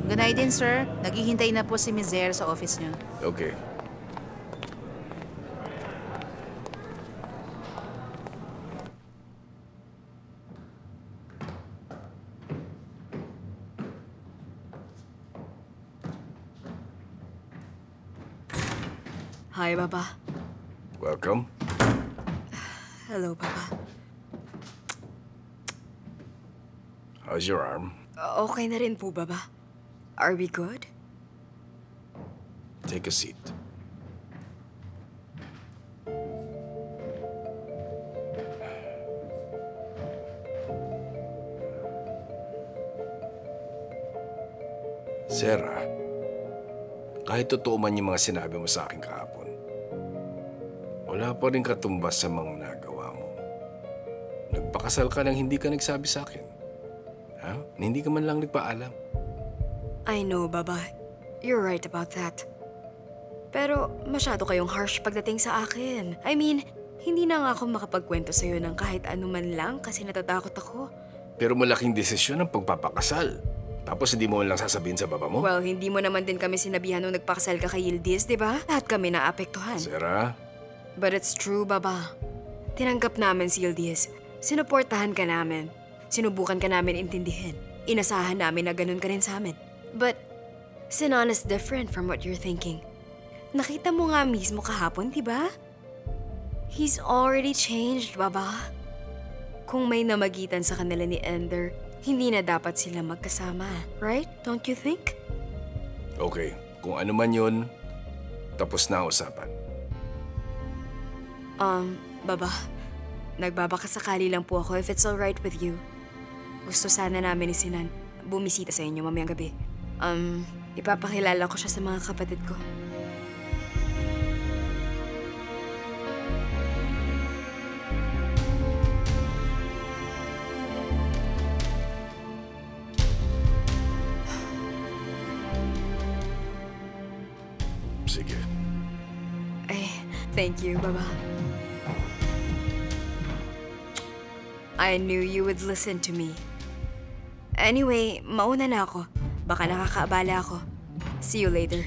Good night din, sir. Naghihintay na po si Ms. Zera sa office niyo. Okay. Hi, Baba. Welcome. Hello, Baba. How's your arm? Okay na rin po, Baba. Are we good? Take a seat. Sarah, kahit totoo man yung mga sinabi mo sa akin kahapon, wala pa rin katumbas sa mga nagawa mo. Nagpakasal ka nang hindi ka nagsabi sa akin. Ha? Hindi ka man lang nagpaalam. I know, Baba. You're right about that. Pero masyado kayong harsh pagdating sa akin. I mean, hindi na nga ako makapagkwento sa'yo ng kahit ano man lang kasi natatakot ako. Pero malaking desisyon ang pagpapakasal. Tapos hindi mo lang sasabihin sa baba mo? Well, hindi mo naman din kami sinabihan nung nagpakasal ka kay Yildiz, di ba? Lahat kami naapektuhan. Sarah? But it's true, Baba. Tinanggap namin si Yildiz. Sinuportahan ka namin. Sinubukan ka namin intindihin. Inasahan namin na ganun ka rin sa amin. But Sinan is different from what you're thinking. Nakita mo nga mismo kahapon, di ba? He's already changed, Baba. Kung may namagitan sa kanila ni Ender, hindi na dapat sila magkasama. Right? Don't you think? Okay, kung ano man yun, tapos na ang usapan. Baba, nagbabakasakali lang po ako if it's alright with you. Gusto sana namin ni Sinan bumisita sa inyo mamayang gabi. Ipapakilala ko siya sa mga kapatid ko. Sige. Ay, thank you, Baba. I knew you would listen to me. Anyway, mauna na ako. Baka nakakaabala ako. See you later.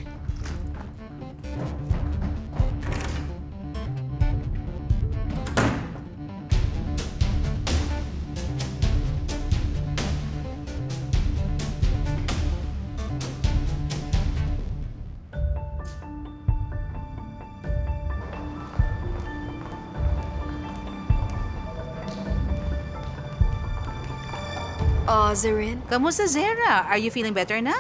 Zeren? Kamusta, Zera? Are you feeling better na?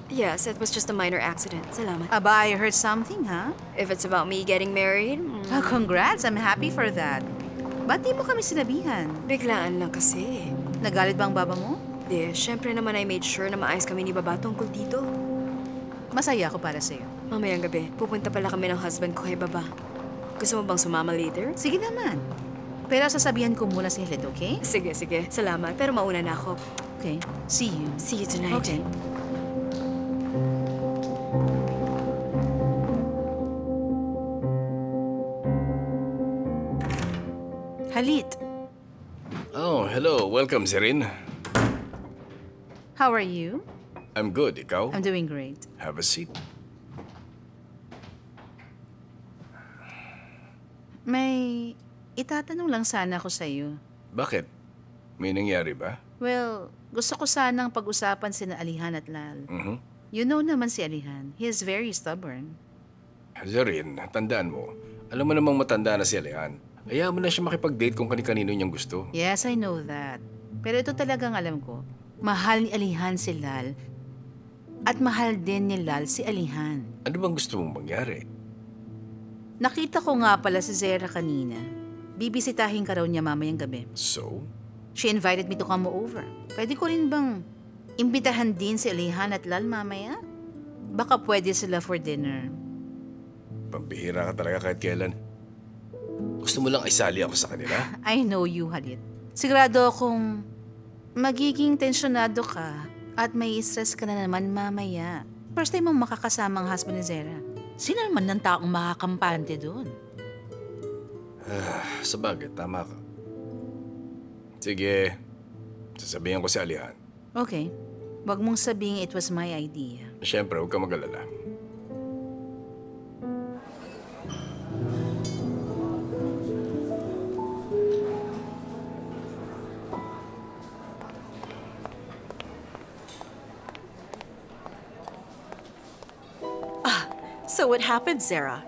Yes, it was just a minor accident. Salamat. Aba, I heard something, ha? If it's about me getting married, Oh, congrats. I'm happy for that. Ba't di mo kami sinabihan? biglaan lang kasi. Nagalit ba ang baba mo? Di, syempre naman I made sure na maayos kami ni Baba tungkol dito. Masaya ako para sa'yo. Mamayang gabi, pupunta pala kami ng husband ko kay Baba. Gusto mo bang sumama later? Sige naman. Pero sasabihan ko muna si Hilit, okay? Sige, sige. Salamat. Pero mauna na ako. Okay. See you. See you tonight. Okay. Halit, Oh, hello. Welcome, Zerin. how are you? I'm good. Ikaw? I'm doing great. Have a seat. May itatanong lang sana ako sa'yo. Bakit? May nangyari ba? Well, gusto ko sanang pag-usapan sina Alihan at Lal. You know naman si Alihan. He is very stubborn. Zerin, tandaan mo. Alam mo namang matanda na si Alehan. Hayaan mo na siya makipag-date kung kani-kanino niyang gusto. Yes, I know that. Pero ito talagang alam ko. Mahal ni Alihan si Lal. At mahal din ni Lal si Alihan. Ano bang gusto mong mangyari? Nakita ko nga pala si Zera kanina. Bibisitahin ka raw niya mamayang gabi. So? She invited me to come over. Pwede ko rin bang imbitahan din si Alihan at Lal mamaya? Baka pwede sila for dinner. Pambihira ka talaga kahit kailan. Gusto mo lang isali ako sa kanila? I know you, Halit. Sigurado akong magiging tensyonado ka at may stress ka na naman mamaya. First time mong makakasama ang husband ni Zera. Sino naman ng taong makakampante doon? Sabagay, tama ka. Sige, sasabihan ko si Alihan. Okay. Wag mong sabihin it was my idea. Siyempre, huwag ka mag-alala. So what happened, Zara?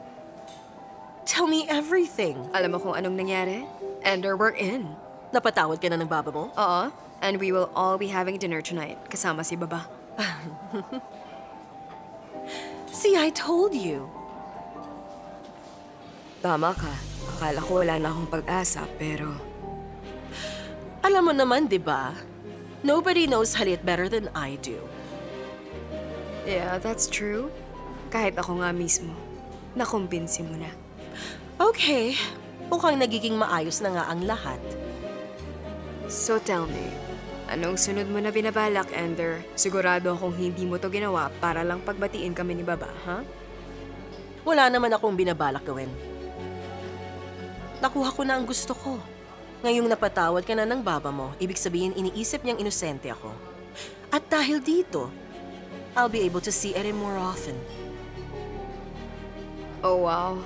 Tell me everything. Alam mo kung anong nangyari? Ender, we're in. Napatawad ka na ng baba mo? Oo. And we will all be having dinner tonight, kasama si Baba. See, I told you. Tama ka. Akala ko wala na akong pag-asa, pero... Alam mo naman, di ba? Nobody knows Halit better than I do. Yeah, that's true. Kahit ako nga mismo, nakumbinsi mo na. Okay, mukhang nagiging maayos na nga ang lahat. So tell me, anong sunod mo na binabalak, Ender? Sigurado akong hindi mo to ginawa para lang pagbatiin kami ni Baba, ha? Wala naman akong binabalak gawin. Nakuha ko na ang gusto ko. Ngayong napatawad ka na ng baba mo, ibig sabihin iniisip niyang inosente ako. At dahil dito, I'll be able to see Erin more often. Oh, wow.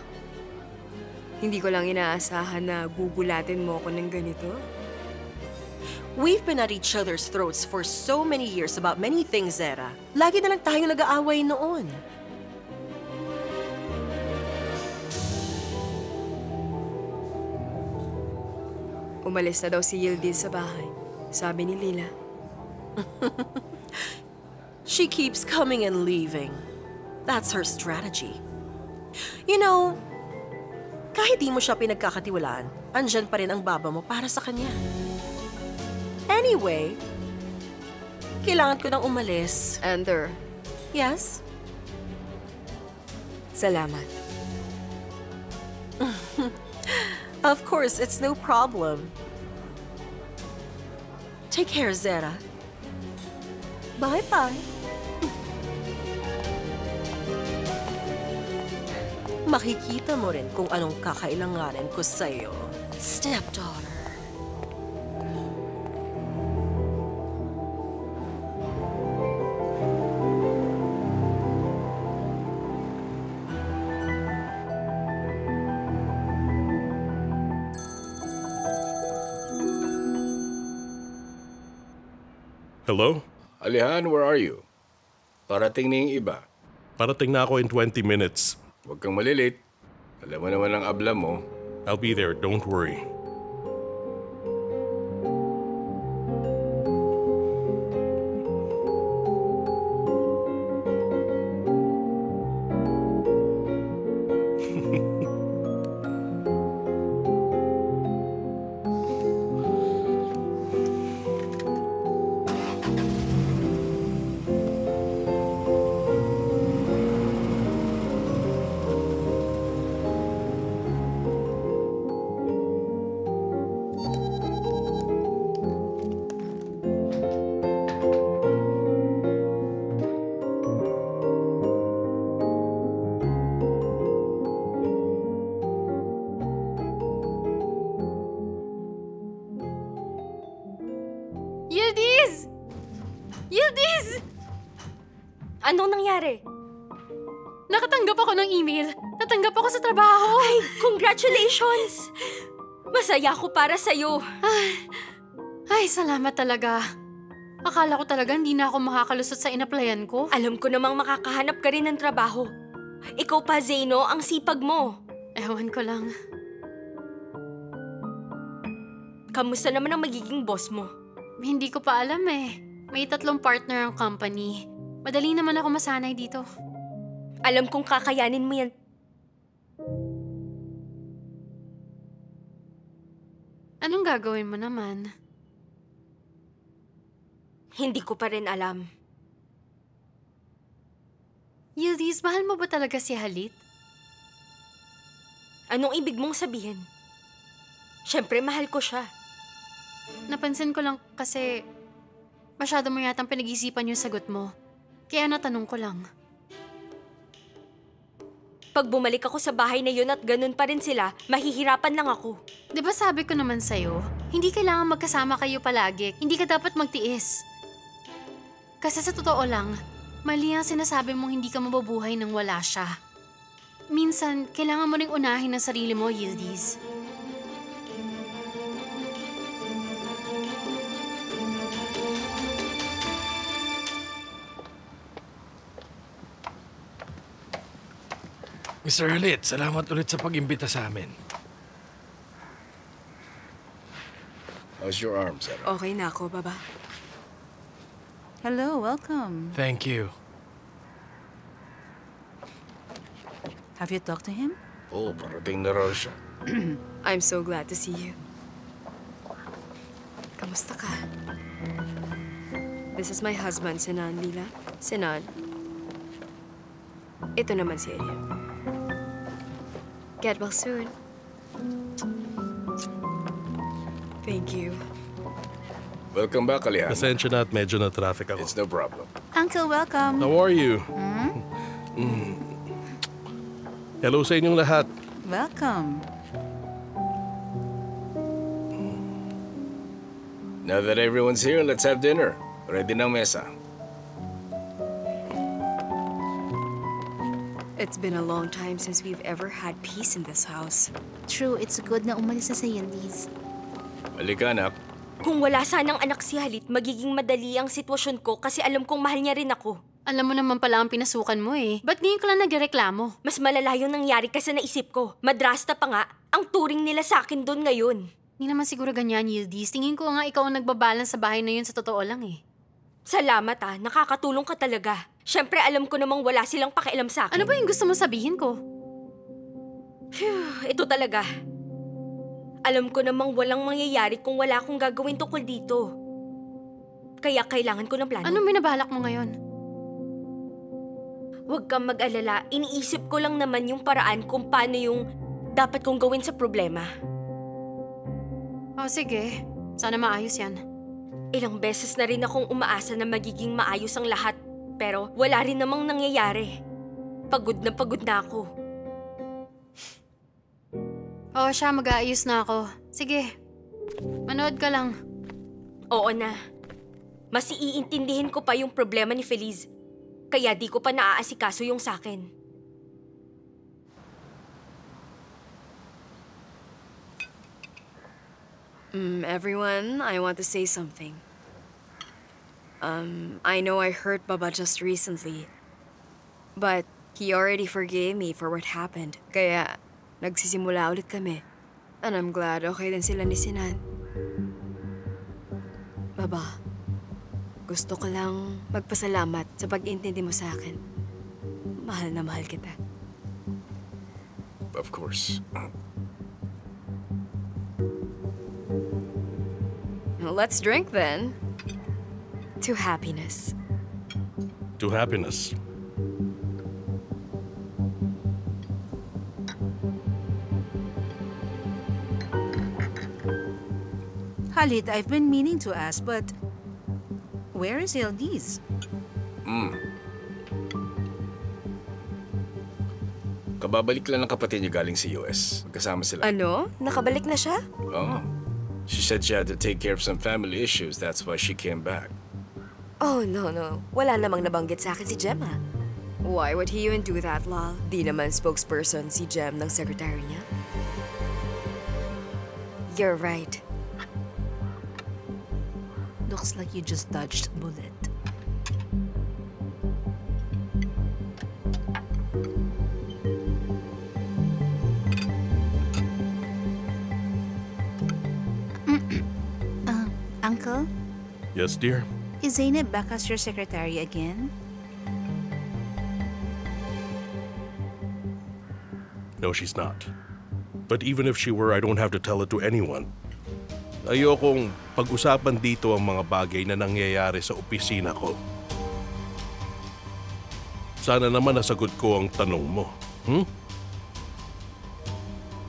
Hindi ko lang inaasahan na gugulatin mo ako ng ganito. We've been at each other's throats for so many years about many things, Zara. Lagi na lang tayong nag-aaway noon. Umalis na daw si Yildiz sa bahay, sabi ni Lila. She keeps coming and leaving. That's her strategy. You know, kahit di mo siya pinagkakatiwalaan, andyan pa rin ang baba mo para sa kanya. Anyway, kailangan ko nang umalis. Ender, Yes? salamat. Of course, it's no problem. Take care, Zara. Bye-bye. Makikita mo rin kung anong kakailanganin ko sa'yo, stepdaughter. Hello? Alihan, where are you? Parating na yung iba. Parating na ako in 20 minutes. Huwag kang malilate. Alam mo naman ang abla mo. I'll be there, don't worry. Yildiz! Yildiz! Anong nangyari? Nakatanggap ako ng email. Natanggap ako sa trabaho. Ay, congratulations! Masaya ako para sa'yo. Ay, salamat talaga. Akala ko talaga hindi na ako makakalusot sa inaplayan ko. Alam ko namang makakahanap ka rin ng trabaho. Ikaw pa, Zeno, ang sipag mo. Ewan ko lang. Kamusta naman ang magiging boss mo? Hindi ko pa alam eh. May 3 partner ang company. Madali naman ako masanay dito. Alam kong kakayanin mo yan. Anong gagawin mo naman? Hindi ko pa rin alam. Yildiz, mahal mo ba talaga si Halit? Anong ibig mong sabihin? Siyempre, mahal ko siya. Napansin ko lang kasi masyado mo yatang pinag-isipan yung sagot mo. Kaya natanong ko lang. Pag bumalik ako sa bahay na yun at ganun pa rin sila, mahihirapan lang ako. Di ba sabi ko naman sa'yo, hindi kailangan magkasama kayo palagi. Hindi ka dapat magtiis. Kasi sa totoo lang, mali ang sinasabi mong hindi ka mabubuhay nang wala siya. Minsan, kailangan mo ring unahin ang sarili mo, Yildiz. Mr. Halit, salamat ulit sa pag-imbita sa amin. How's your arm, Sarah? Okay na ako, Baba. Hello, welcome. Thank you. Have you talked to him? Oh, parating na raw siya. I'm so glad to see you. Kamusta ka? This is my husband, Sinan, Lila. Sinan. Ito naman si Elia. Get well soon. Thank you. Welcome back, Aliana. Pasensya na at medyo na traffic ako. It's no problem. Uncle, welcome. How are you? Hello sa inyong lahat. Welcome. Now that everyone's here, let's have dinner. Ready ng mesa. It's been a long time since we've ever had peace in this house. True, it's good na umalis na sa Yildiz. Halika, anak. Kung wala sanang anak si Halit, magiging madali ang sitwasyon ko kasi alam kong mahal niya rin ako. Alam mo naman pala ang pinasukan mo eh. Ba't ngayon ka lang nagreklamo? Mas malala yung nangyari kasi naisip ko. Madrasta pa nga, ang turing nila sa akin doon ngayon. Hindi naman siguro ganyan, Yildiz. Tingin ko nga ikaw ang nagbabalance sa bahay na yun sa totoo lang eh. Salamat nakakatulong ka talaga. Siyempre alam ko namang wala silang pakialam sa akin. Ano ba yung gusto mo sabihin ko? Phew, ito talaga. Alam ko namang walang mangyayari kung wala akong gagawin tungkol dito. Kaya kailangan ko ng plano. Anong binabalak mo ngayon? Huwag kang mag-alala, iniisip ko lang naman yung paraan kung paano yung dapat kong gawin sa problema. Oh, sige. Sana maayos yan. Ilang beses na rin akong umaasa na magiging maayos ang lahat, pero wala rin namang nangyayari. Pagod na ako. Oh, siya, mag-aayos na ako. Sige, manood ka lang. Oo na. Mas iintindihin ko pa yung problema ni Feliz. Kaya di ko pa naaasikaso yung sakin. Everyone, I want to say something. I know I hurt Baba just recently, but he already forgave me for what happened. Kaya, nagsisimula ulit kami. And I'm glad okay din sila ni Sinan. Baba, gusto ko lang magpasalamat sa pag-intindi mo sa akin. Mahal na mahal kita. Of course. Let's drink then. To happiness. To happiness. Halit, I've been meaning to ask, but where is Yildiz? Kababalik lang ng kapatid niya galing sa US. Magkasama sila. Ano? Nakabalik na siya? Oh. She said she had to take care of some family issues. That's why she came back. Oh, no. Wala namang nabanggit sa akin si Gemma. Why would he even do that, Lal? Di naman spokesperson si Gem ng secretary niya. You're right. Looks like you just dodged a bullet. Uncle, Yes, dear? is Zainab back as your secretary again? No, she's not. But even if she were, I don't have to tell it to anyone. Ayokong pag-usapan dito ang mga bagay na nangyayari sa opisina ko. Sana naman nasagot ko ang tanong mo.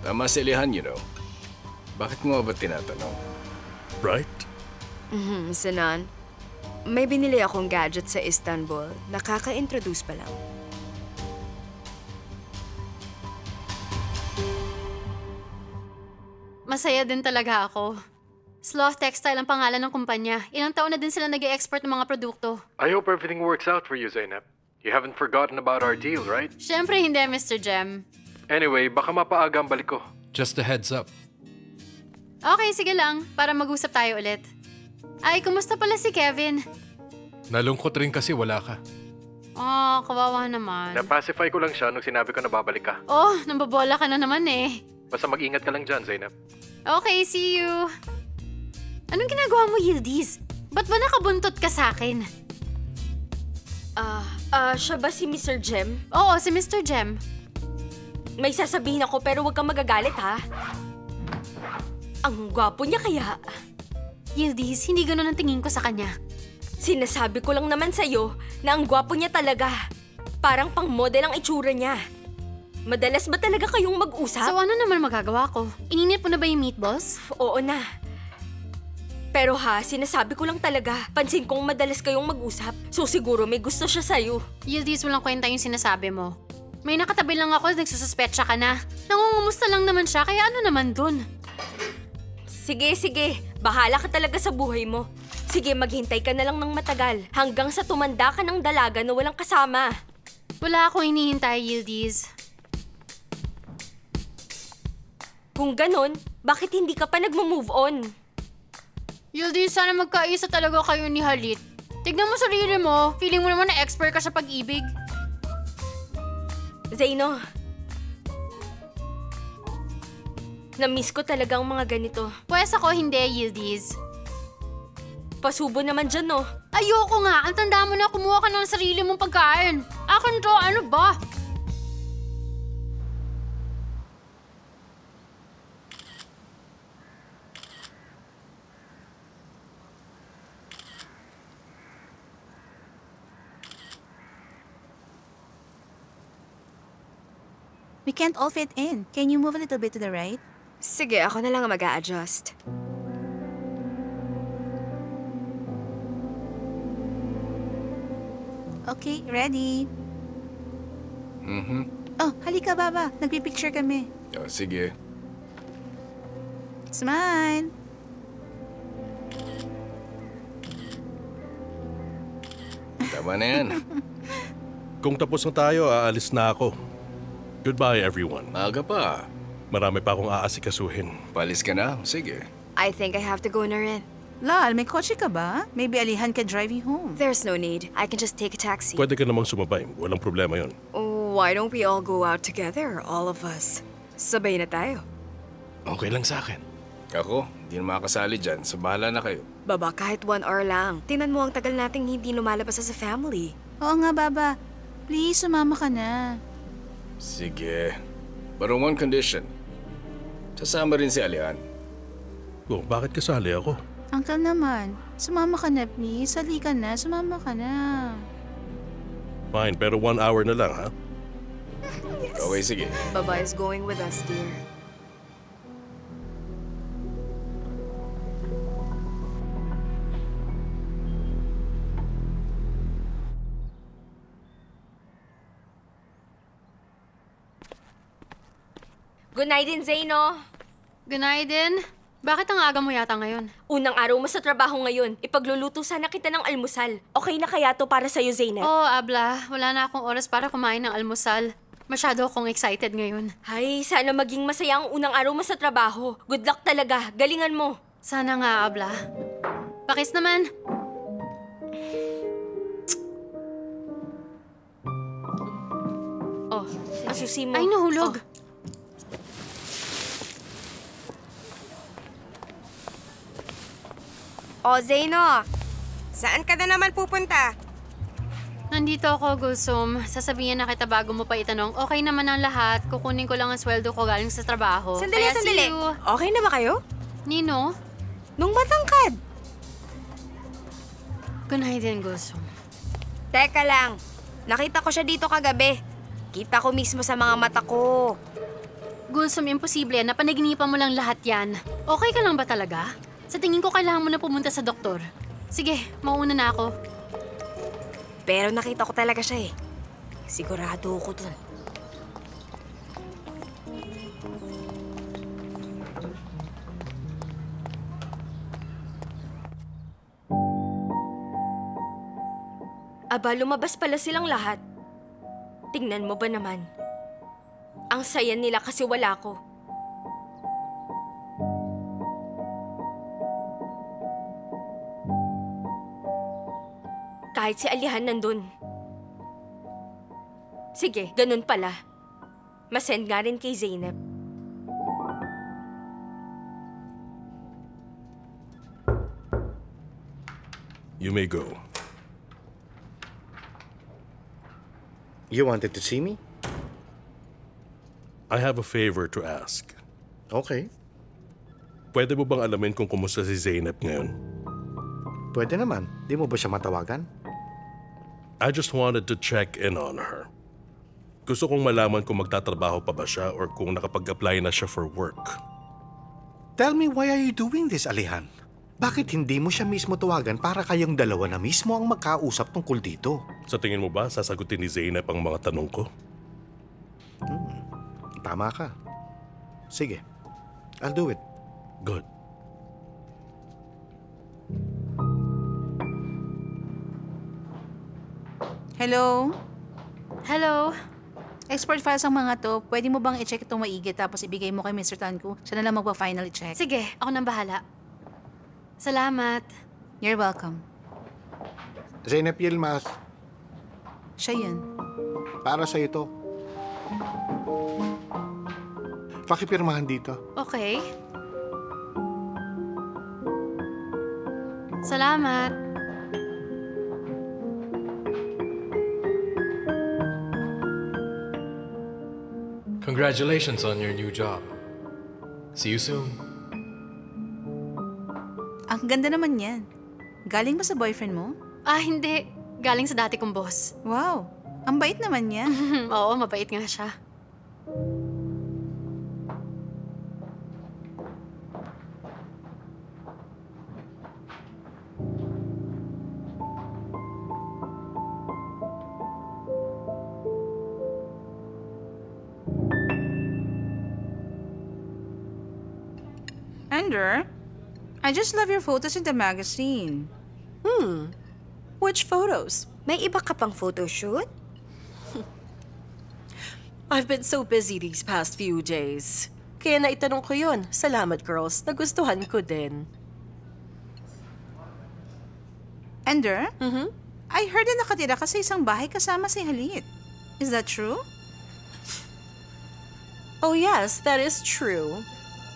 Tama si Lihan, you know. Bakit mo ba tinatanong? Right? Sinan, may binili akong gadget sa Istanbul. Nakaka-introduce pa lang. Masaya din talaga ako. Sloth Textile ang pangalan ng kumpanya. Ilang taon na din sila nag-e-export ng mga produkto. I hope everything works out for you, Zainab. You haven't forgotten about our deal, right? Siyempre hindi, Mr. Jem. Anyway, baka mapaaga ang balik ko. Just a heads up. Okay, sige lang. Para mag-usap tayo ulit. Ay, kumusta pala si Kevin? Nalungkot rin kasi wala ka. Oh, kawawa naman. Na-pacify ko lang siya nung sinabi ko na babalik ka. Oh, nambabola ka na naman eh. Basta mag-ingat ka lang dyan, Zainab. Okay, see you. Anong ginagawa mo, Yildiz? Ba't ba nakabuntot ka sa akin? Siya ba si Mr. Jem? Oo, si Mr. Jem. May sasabihin ako pero huwag kang magagalit, ha? Ang gwapo niya kaya. Yildiz, hindi ganun ang tingin ko sa kanya. Sinasabi ko lang naman sa'yo na ang gwapo niya talaga. Parang pang-model ang itsura niya. Madalas ba talaga kayong mag-usap? So ano naman magagawa ko? Ininit mo na ba yung meatballs? Oo na. Pero ha, sinasabi ko lang talaga. Pansin kong madalas kayong mag-usap. So siguro may gusto siya sa'yo. Yildiz, walang kwenta yung sinasabi mo. May nakatabi lang ako, nagsususpetsa ka na. Nangungumusta lang naman siya, kaya ano naman dun? Sige. Bahala ka talaga sa buhay mo. Sige, maghintay ka na lang ng matagal. Hanggang sa tumanda ka ng dalaga na walang kasama. Wala akong hinihintay, Yildiz. Kung ganon, bakit hindi ka pa nagmo-move on? Yildiz, sana magkaisa talaga kayo ni Halit. Tignan mo sarili mo. Feeling mo naman na expert ka sa pag-ibig. Zaino, na-miss ko talaga ang mga ganito. Pwes ako hindi, Yildiz. Pasubo naman dyan, no? Ayoko nga. Ang tanda mo na kumuha ka ng sarili mong pagkain. Akin to, ano ba? We can't all fit in. Can you move a little bit to the right? Sige, ako na lang ang mag-a-adjust. Okay, ready? Mhm. Oh, halika baba. Nagpipicture kami. Oh, sige. Smile! Tama na yan. Kung tapos na tayo, aalis na ako. Goodbye, everyone. Maaga pa. Marami pa akong aasikasuhin. Palis ka na? Sige. I think I have to go na rin. Lal, may kotse ka ba? Maybe Alihan can drive you home. There's no need. I can just take a taxi. Pwede ka namang sumabay. Walang problema yon. Why don't we all go out together, all of us? Sabay na tayo. Okay lang sa akin. Ako, hindi na makakasali dyan. So bahala na kayo. Baba, kahit 1 hour lang. Tingnan mo ang tagal nating hindi lumalabas sa family. Oo nga, Baba. Please, sumama ka na. Sige. But on one condition. Sasama rin si Alihan. Oh, bakit kasali ako? Uncle naman, sumama ka na please. Halika na, sumama ka na. Fine, pero 1 hour na lang, ha? Okay, sige. Baba is going with us, dear. Good night din, Zaino. Good night din. Bakit ang aga mo yata ngayon? Unang araw mo sa trabaho ngayon. Ipagluluto sana kita ng almusal. Okay na kaya to para sa'yo, Zainab? Oo, Abla. Wala na akong oras para kumain ng almusal. Masyado akong excited ngayon. Ay, sana maging masaya ang unang araw mo sa trabaho. Good luck talaga. Galingan mo. Sana nga, Abla. Pakis naman. Oh, asusi mo. Ay, nahulog. O, Zaino, saan ka na naman pupunta? Nandito ako, Gulsum. Sasabihin na kita bago mo pa itanong. Okay naman ang lahat. Kukunin ko lang ang sweldo ko galing sa trabaho. Sandali, Kaya sandali. see you. Okay na ba kayo? Nino? Nung matangkad. Good night din, Gulsum. Teka lang, nakita ko siya dito kagabi. Kita ko mismo sa mga mata ko. Gulsum, imposible. Napanaginipan mo lang lahat yan. Okay ka lang ba talaga? Sa tingin ko kailangan mo na pumunta sa doktor. Sige, mauna na ako. Pero nakita ko talaga siya eh. Sigurado ako dun. Aba, lumabas pala silang lahat. Tingnan mo ba naman? Ang saya nila kasi wala ko. Kahit si Alihan nandun. Sige, ganun pala. Masend nga rin kay Zeynep. You may go. You wanted to see me? I have a favor to ask. Okay. Pwede mo bang alamin kung kumusta si Zeynep ngayon? Pwede naman. Di mo ba siya matawagan? I just wanted to check in on her. Gusto kong malaman kung magtatrabaho pa ba siya or kung nakapag-apply na siya for work. Tell me, why are you doing this, Alihan? Bakit hindi mo siya mismo tawagan para kayong dalawa na mismo ang magkausap tungkol dito? Sa tingin mo ba, sasagutin ni Zeynep ang mga tanong ko? Tama ka. Sige. I'll do it. Good. Hello? Hello? Export files ang mga to. Pwede mo bang i-check itong maigi tapos ibigay mo kay Mr. Tanku? Siya na lang magpa-final check. Sige, ako nang bahala. Salamat. You're welcome. Zeynep Yilmaz, Siya yun. para sa'yo to. Pakipirmahan dito. Okay. Salamat. Congratulations on your new job. See you soon. Ang ganda naman yan. Galing ba sa boyfriend mo? Ah, hindi. Galing sa dati kong boss. Wow, ang bait naman niya. Oo, mabait nga siya. Ender, I just love your photos in the magazine. Which photos? May iba ka pang photoshoot? I've been so busy these past few days. Kaya naitanong ko yun. Salamat, girls. Nagustuhan ko din. Ender, I heard na nakatira ka sa isang bahay kasama si Halit. Is that true? Oh yes, that is true.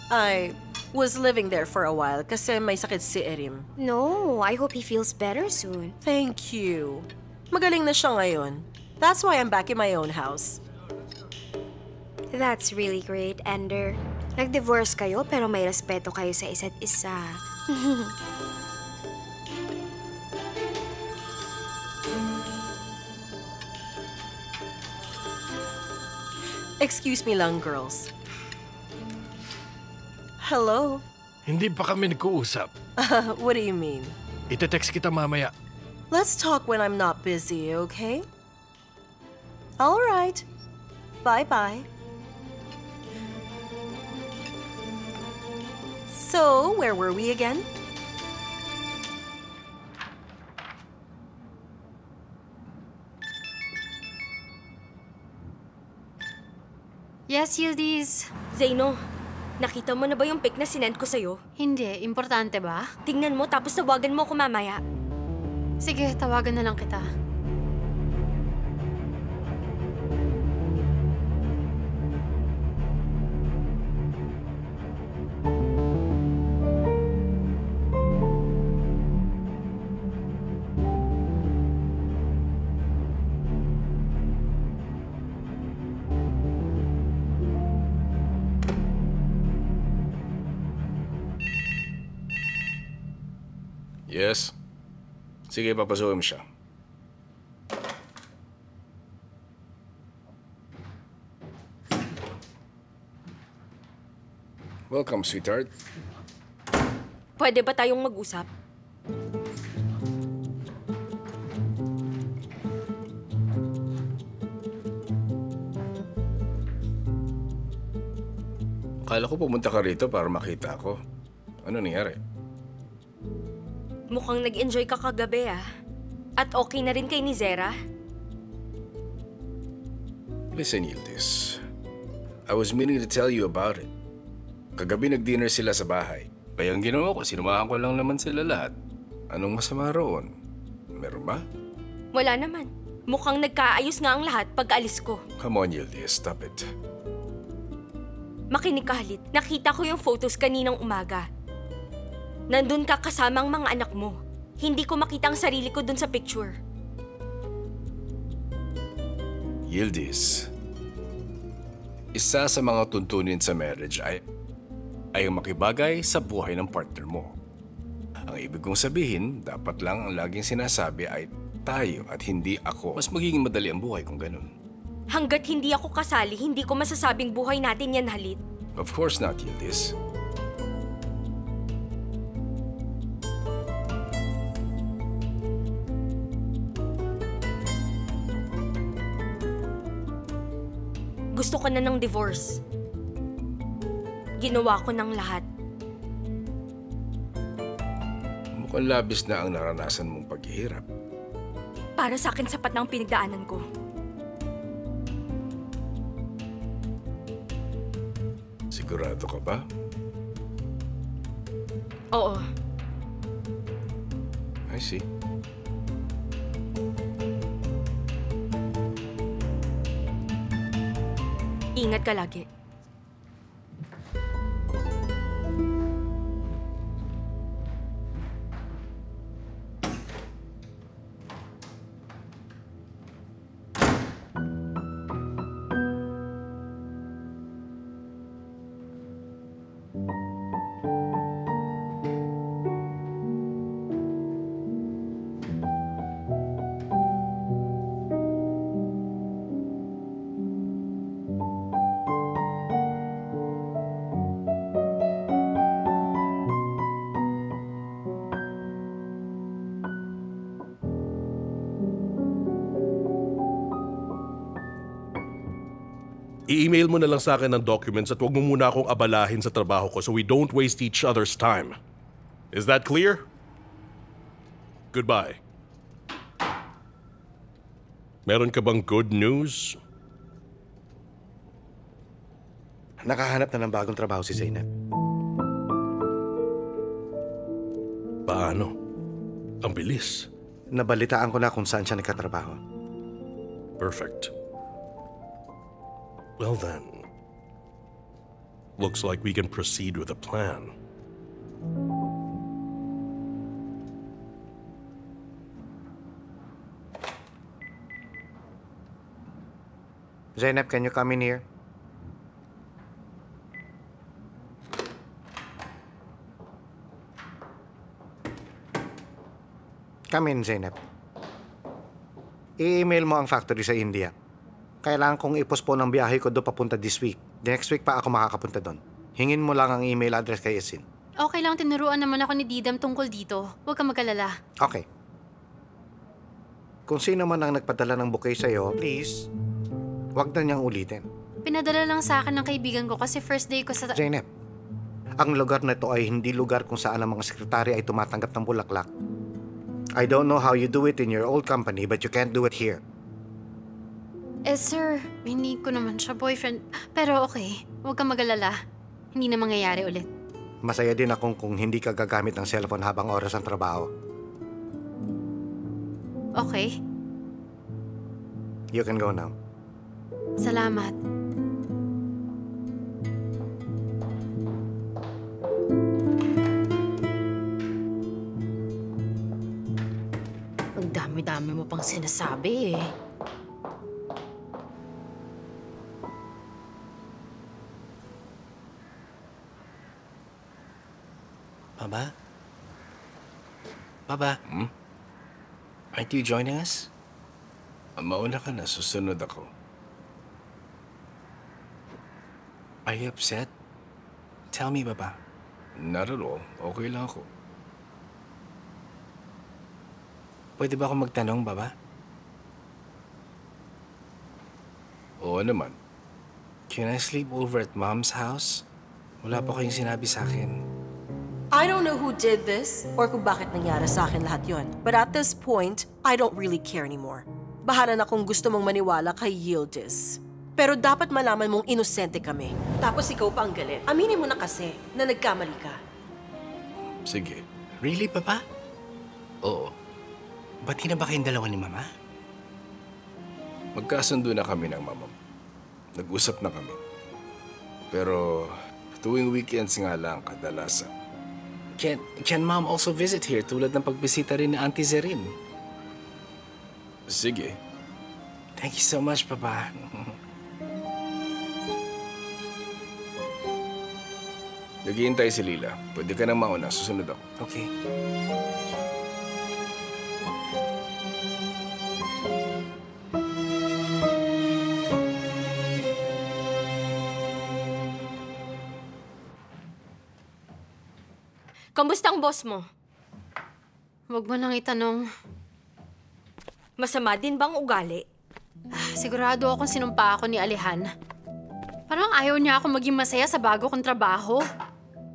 I was living there for a while kasi may sakit si Erim. No, I hope he feels better soon. Thank you. Magaling na siya ngayon. That's why I'm back in my own house. That's really great, Ender. Nag-divorce kayo pero may respeto kayo sa isa't isa. Excuse me lang, girls. Hello? Hindi pa kami nag-uusap. What do you mean? Ite-text kita mamaya. Let's talk when I'm not busy, okay? All right. Bye-bye. So, where were we again? Yes, Yildiz. Zeyno, nakita mo na ba yung pic na sinend ko sa'yo? Hindi. Importante ba? Tingnan mo tapos tawagan mo ako mamaya. Sige, tawagan na lang kita. Yes? Sige, papasukin mo siya. Welcome, sweetheart. Pwede ba tayong mag-usap? Akala ko pumunta ka rito para makita ako. Ano nangyari? Mukhang nag-enjoy ka kagabi ah. At okay na rin kay ni Zera? Listen, Yildiz. I was meaning to tell you about it. Kagabi nag-dinner sila sa bahay. Kaya ang ginawa ko, sinumahan ko lang naman sila lahat. Anong masama roon? Meron ba? Wala naman. Mukhang nagkaayos nga ang lahat pag-alis ko. Come on, Yildiz. Stop it. Makinig ka, Halit. Nakita ko yung photos kaninang umaga. Nandun ka kasama ang mga anak mo. Hindi ko makita ang sarili ko dun sa picture. Yildiz, isa sa mga tuntunin sa marriage ay ang makibagay sa buhay ng partner mo. Ang ibig kong sabihin, dapat lang ang laging sinasabi ay tayo at hindi ako. Mas magiging madali ang buhay kung ganun. Hanggat hindi ako kasali, hindi ko masasabing buhay natin yan, Halit. Of course not, Yildiz. Gusto ko na ng divorce. Ginawa ko ng lahat. Mukhang labis na ang naranasan mong paghihirap. Para sa akin, sapat na ang pinagdaanan ko. Sigurado ka ba? Oo. I see. Ingat ka lagi. I-email mo na lang sa akin ng documents at huwag mo muna akong abalahin sa trabaho ko so we don't waste each other's time. Is that clear? Goodbye. Meron ka bang good news? Nakahanap na ng bagong trabaho si Zainab. Paano? Ang bilis. Nabalitaan ko na kung saan siya nagkatrabaho. Perfect. Well then, looks like we can proceed with the plan. Zainab, can you come in here? Come in, Zainab. I-email mo ang factory sa India. Kailangan kong i-postpone ang biyahe ko doon papunta this week. The next week pa ako makakapunta doon. Hingin mo lang ang email address kay Yasin. Okay lang, tinuruan naman ako ni Didam tungkol dito. Huwag kang mag-alala. Okay. Kung sino man ang nagpadala ng bouquet sa'yo, please, huwag na niyang ulitin. Pinadala lang sa akin ng kaibigan ko kasi first day ko sa... Zainab, ang lugar na ito ay hindi lugar kung saan ang mga sekretary ay tumatanggap ng bulaklak. I don't know how you do it in your old company, but you can't do it here. Sir, hindi ko naman siya boyfriend. Pero okay, huwag kang mag-alala. Hindi na mangyayari ulit. Masaya din akong kung hindi ka gagamit ng cellphone habang oras ang trabaho. Okay, You can go now. salamat. Ang dami-dami mo pang sinasabi eh. Baba? Baba? Aren't you joining us? Mauna ka na, susunod ako. Are you upset? Tell me, Baba. Not at all. Okay lang ako. Pwede ba ako magtanong, Baba? Oo naman. Can I sleep over at Mom's house? Wala pa kayong sinabi sa akin. I don't know who did this or kung bakit nangyari sa akin lahat yon. But at this point, I don't really care anymore. Bahala na kung gusto mong maniwala kay Yildiz. Pero dapat malaman mong inosente kami. Tapos ikaw pa ang galit. Aminin mo na kasi na nagkamali ka. Sige. Really, Papa? Oo. Ba't na ba kayong dalawa ni Mama? Magkasundo na kami ng mama. Nag-usap na kami. Pero tuwing weekends nga lang kadalasan. Can Mom also visit here tulad ng pagbisita rin ni Auntie Zerin? Sige. Thank you so much, Papa. Naghihintay si Lila. Pwede ka nang mauna. Susunod ako. Okay. Kamusta ang boss mo? Huwag mo nang itanong. Masama din bang ugali? Sigurado akong sinumpa ako ni Alihan. Parang ayaw niya ako maging masaya sa bago kong trabaho.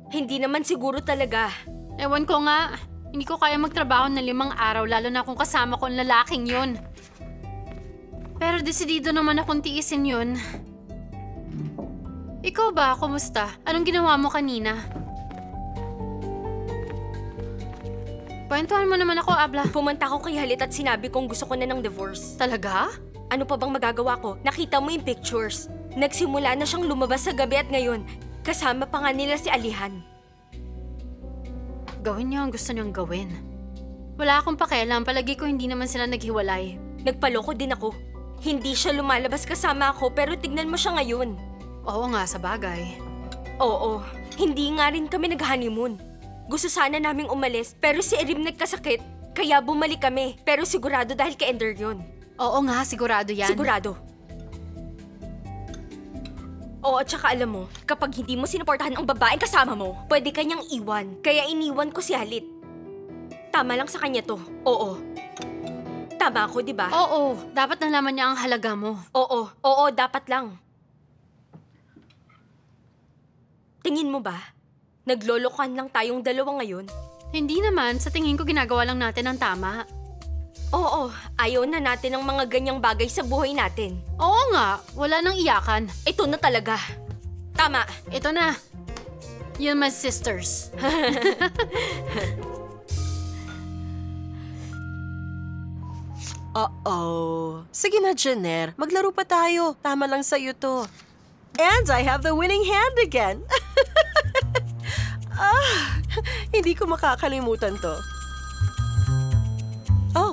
Hindi naman siguro talaga. Ewan ko nga, hindi ko kaya magtrabaho ng 5 araw lalo na kung kasama ko ang lalaking yun. Pero desidido naman akong tiisin yun. Ikaw ba, kumusta? Anong ginawa mo kanina? Kwentuhan mo naman ako, Abla. Pumunta ako kay Halit at sinabi kong gusto ko na ng divorce. Talaga? Ano pa bang magagawa ko? Nakita mo yung pictures. Nagsimula na siyang lumabas sa gabi at ngayon, kasama pa nga nila si Alihan. Gawin niya ang gusto niyang gawin. Wala akong pakialam, palagi ko hindi naman sila naghiwalay. Nagpaloko din ako. Hindi siya lumalabas kasama ako pero tignan mo siya ngayon. Oo nga, sa bagay. Oo, hindi nga rin kami nag-honeymoon. Gusto sana naming umalis pero si Erim nagkasakit kaya bumalik kami. Pero sigurado dahil kay Ender yun. Oo nga, sigurado yan. Sigurado. Oo, at saka alam mo, kapag hindi mo sinuportahan ang babaeng kasama mo, pwede kanyang iwan. Kaya iniwan ko si Halit. Tama lang sa kanya to. Oo. Tama ako, di ba? Oo, dapat nalaman niya ang halaga mo. Oo, dapat lang. Tingin mo ba? Naglolokohan lang tayong dalawa ngayon? Hindi naman, sa tingin ko ginagawa lang natin ang tama. Oo, ayaw na natin ng mga ganyang bagay sa buhay natin. Oo nga, wala nang iyakan. Ito na talaga. Tama. Ito na. You're my sisters. Uh-oh. Sige na, Jenner. Maglaro pa tayo. Tama lang sa'yo to. And I have the winning hand again. Hindi ko makakalimutan to. Oh.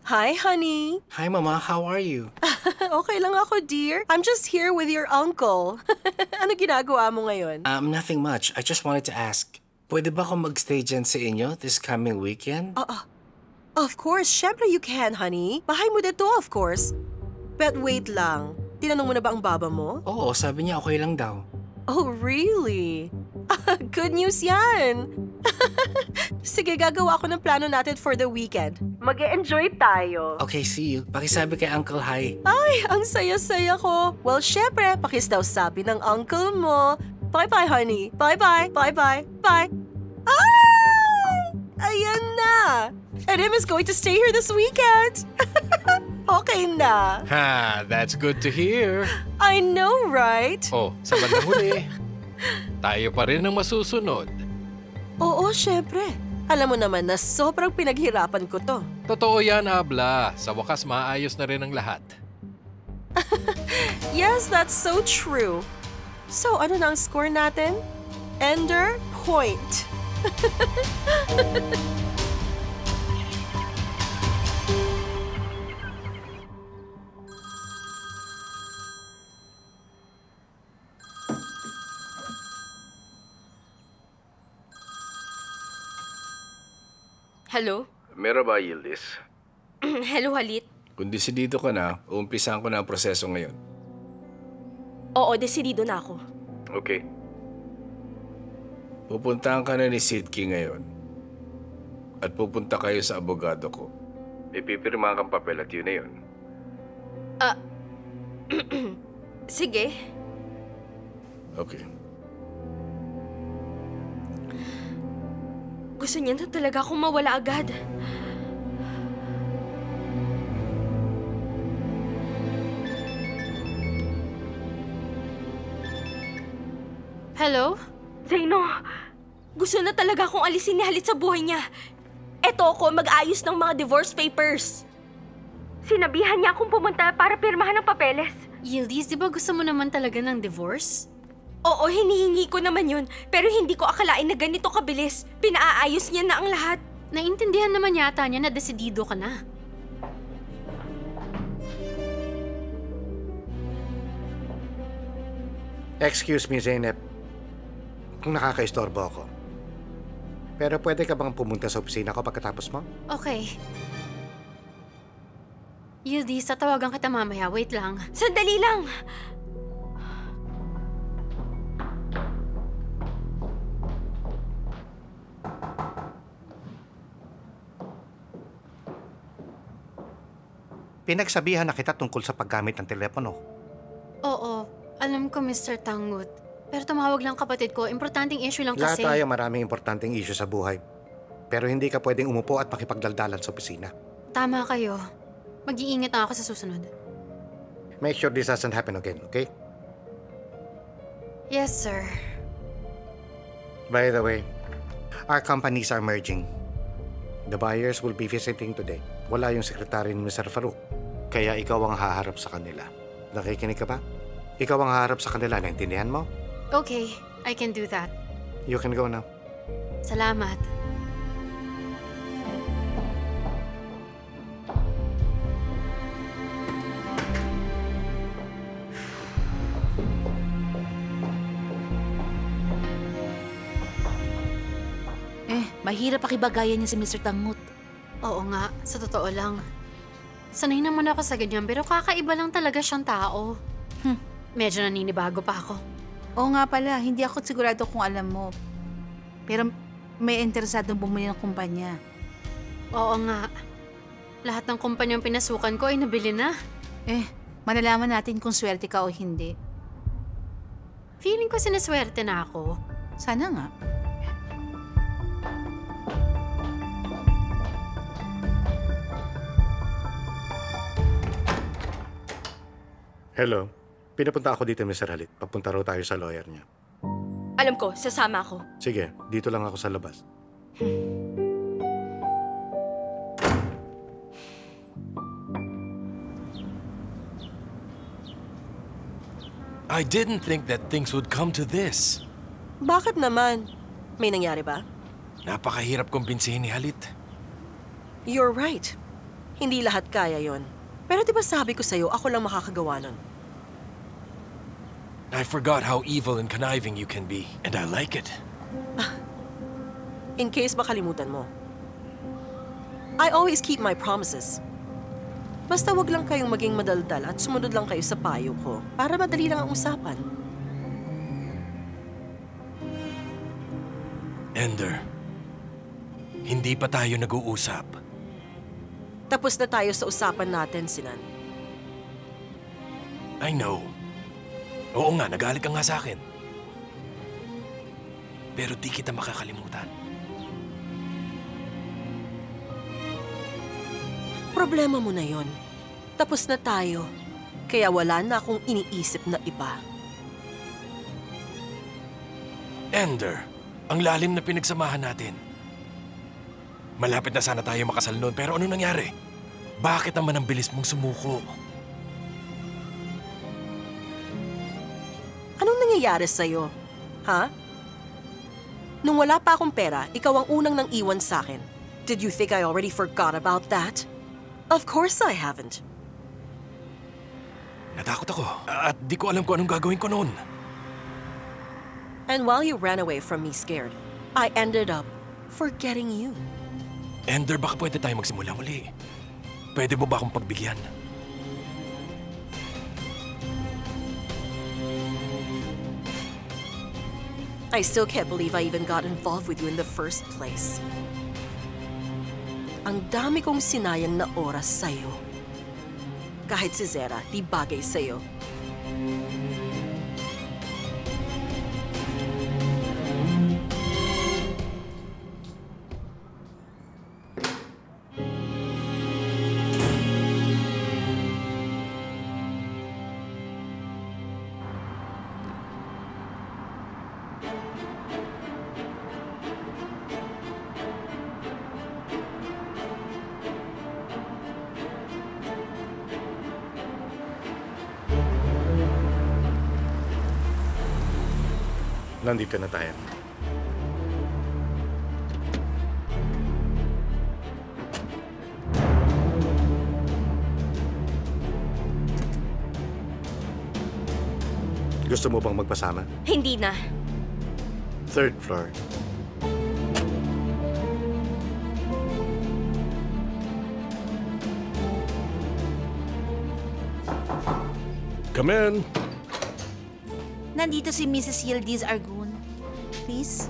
Hi, honey. Hi, Mama. How are you? Okay lang ako, dear. I'm just here with your uncle. Ano ginagawa mo ngayon? Nothing much. I just wanted to ask. Pwede ba ako magstay dyan sa inyo this coming weekend? Of course. Syempre you can, honey. Bahay mo dito, of course. But wait lang. Tinanong mo na ba ang baba mo? Oo, sabi niya okay lang daw. Oh, really? Good news yan! Sige, gagawa ako ng plano natin for the weekend. Mag-e-enjoy tayo. Okay, see you. Pakisabi kay Uncle hi. Ay, ang saya-saya ko. Well, syempre, pakis daw sabi ng uncle mo. Bye-bye, honey. Bye-bye. Bye-bye. Bye. Ay! Ayan na! Erim is going to stay here this weekend. Okay na. Ha, that's good to hear. I know, right? Oh, sa bandang huli, tayo pa rin ang masusunod. Oo, syempre. Alam mo naman na sobrang pinaghirapan ko to. Totoo yan, Abla. Sa wakas, maayos na rin ang lahat. Yes, that's so true. So, ano na ang score natin? Ender point. Hello? Meron ba, Yildiz? Hello, Halit. Kung desidido ka na, uumpisahan ko na ang proseso ngayon. Oo, desidido na ako. Okay. Pupuntahan ka na ni Sidki ngayon. At pupunta kayo sa abogado ko. Ipipirma kang papel at yun na yun. Sige. Okay. Gusto niya na talaga akong mawala agad. Hello? Zaino, gusto na talaga akong alisin ni Halit sa buhay niya. Eto ako mag-ayos ng mga divorce papers. Sinabihan niya akong pumunta para pirmahan ng papeles. Yildiz, di ba gusto mo naman talaga ng divorce? Oo, hinihingi ko naman yun. Pero hindi ko akalain na ganito kabilis. Pinaayos niya na ang lahat. Naintindihan naman yata niya na desidido ka na. Excuse me, Zeynep. Kung nakakaistorbo ako. Pero pwede ka bang pumunta sa opisina ko pagkatapos mo? Okay. Yildiz, tatawagan kita mamaya. Wait lang. Sandali lang! Pinagsabihan na kita tungkol sa paggamit ng telepono. Oo, alam ko, Mr. Tangut. Pero tumawag lang kapatid ko. Importanteng issue lang Lahat kasi. tayo maraming importanteng issue sa buhay. Pero hindi ka pwedeng umupo at makipagdaldalan sa opisina. Tama kayo. Mag-iingat ako sa susunod. Make sure this doesn't happen again, okay? Yes, sir. By the way, our companies are merging. The buyers will be visiting today. Wala yung sekretary ni Mr. Farouk. Kaya ikaw ang haharap sa kanila. Nakikinig ka ba? Ikaw ang haharap sa kanila. Naintindihan mo? Okay, I can do that. You can go now. Salamat. Mahirap pakibagayan niya si Mr. Tangut. Oo nga, sa totoo lang. Sanay naman ako sa ganyan, pero kakaiba lang talaga siyang tao. Medyo naninibago pa ako. Oo nga pala, hindi ako sigurado kung alam mo. Pero may interesadong bumili ng kumpanya. Oo nga. Lahat ng kumpanyang pinasukan ko ay nabili na. Malalaman natin kung swerte ka o hindi. Feeling ko sinaswerte na ako. Sana nga. Hello. Pinapunta ako dito, Mr. Halit. Papunta raw tayo sa lawyer niya. Alam ko, sasama ako. Sige, dito lang ako sa labas. I didn't think that things would come to this. Bakit naman? May nangyari ba? Napakahirap kumbinsihin ni Halit. You're right. Hindi lahat kaya yon. Pero di ba sabi ko sa'yo, ako lang makakagawa nun? I forgot how evil and conniving you can be, and I like it. In case makalimutan mo. I always keep my promises. Basta wag lang kayong maging madaldal at sumunod lang kayo sa payo ko para madali lang ang usapan. Ender, hindi pa tayo nag-uusap. Tapos na tayo sa usapan natin, Sinan. I know. Oo nga, nagalit ka nga sa akin. Pero di kita makakalimutan. Problema mo na yon. Tapos na tayo. Kaya wala na akong iniisip na iba. Ender, ang lalim na pinagsamahan natin. Malapit na sana tayo makasal noon, pero anong nangyari? Bakit naman ang bilis mong sumuko? Anong nangyayari sa'yo? Ha? Nung wala pa akong pera, ikaw ang unang nang iwan sa'kin. Did you think I already forgot about that? Of course I haven't. Natakot ako at di ko alam kung anong gagawin ko noon. And while you ran away from me scared, I ended up forgetting you. Ender, baka pwede tayo magsimula muli. Pwede mo ba akong pagbigyan? I still can't believe I even got involved with you in the first place. Ang dami kong sinayang na oras sa'yo. Kahit si Zera, di bagay sa'yo. Nandito na tayo. Gusto mo bang magpasama? Hindi na. Third floor. Come in. Nandito si Mrs. Yildiz Argun. Please?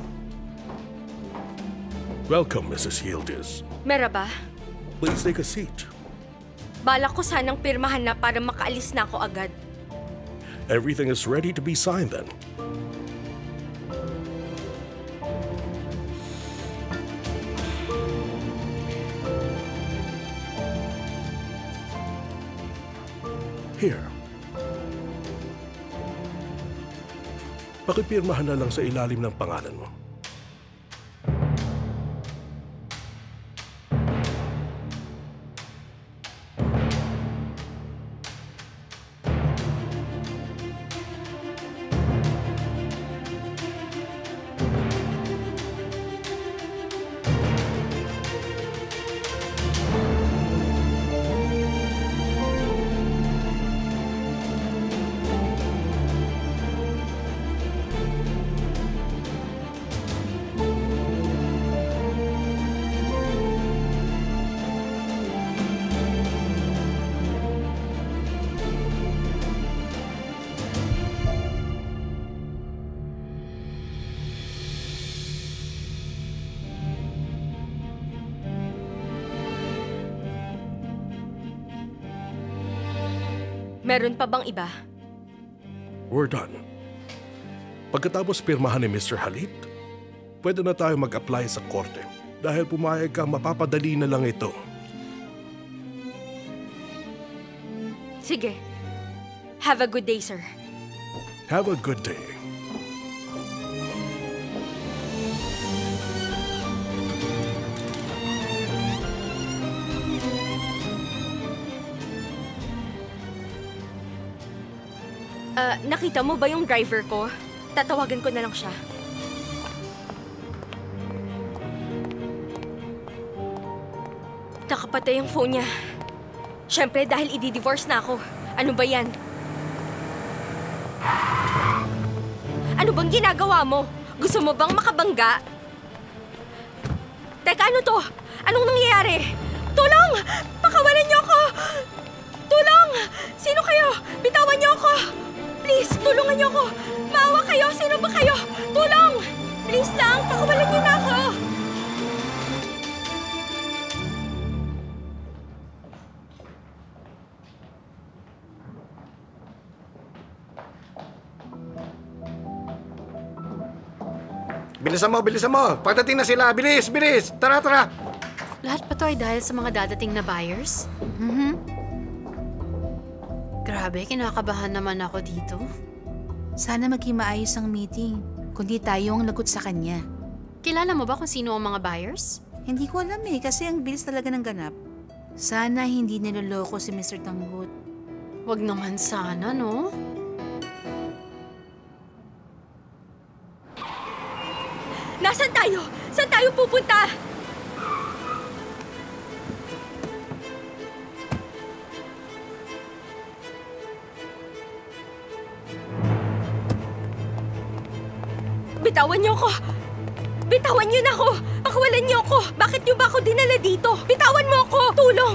Welcome, Mrs. Yildiz. Merhaba. Please take a seat. Balak ko sanang pirmahan na para makaalis na ako agad. Everything is ready to be signed then. Here. Pakipirmahan na lang sa ilalim ng pangalan mo. Meron pa bang iba? We're done. Pagkatapos pirmahan ni Mr. Halit, pwede na tayo mag-apply sa korte. Dahil pumayag ka, mapapadali na lang ito. Sige. Have a good day, sir. Have a good day. Nakita mo ba yung driver ko? Tatawagan ko na lang siya. Nakapatay yung phone niya. Siyempre dahil i-divorce na ako. Ano ba yan? Ano bang ginagawa mo? Gusto mo bang makabangga? Teka, ano to? Anong nangyayari? Tulong! Pakawalan niyo ako! Tulong! Sino kayo? Bitawan niyo ako! Please, tulungan niyo ako! Maawa kayo! Sino ba kayo? Tulong! Please lang, pakawalan niyo na ako! Bilisan mo, bilisan mo! Pagdating na sila! Bilis, bilis! Tara, tara! Lahat pa to ay dahil sa mga dadating na buyers? Grabe, kinakabahan naman ako dito. Sana maging maayos ang meeting, kundi tayo ang lagot sa kanya. Kilala mo ba kung sino ang mga buyers? Hindi ko alam kasi ang bilis talaga ng ganap. Sana hindi niloloko si Mr. Tanggut. Wag naman sana, no? Nasaan tayo? Saan tayo pupunta? Bitawan niyo ako! Bitawan niyo na ako! Pakawalan niyo ako! Bakit niyo ba ako dinala dito? Bitawan mo ako! Tulong!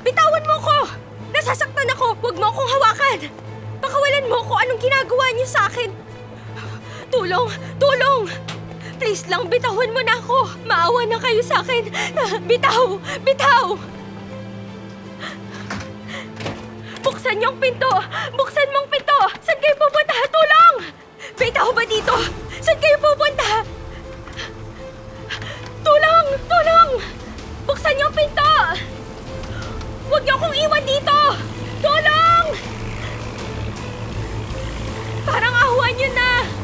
Bitawan mo ako! Nasasaktan ako! Huwag mo akong hawakan! Pakawalan mo ako! Anong ginagawa niyo sa akin? Tulong! Tulong! Please lang, bitawan mo na ako! Maawa na kayo sa akin! Bitaw! Bitaw! Buksan yung pinto! Buksan mong pinto! Saan kayo pupunta? Tulong! Bitaw ba dito? Saan kayo pupunta? Tulong! Tulong! Buksan yung pinto! Huwag niyo akong iwan dito! Tulong! Parang ahuan niyo na!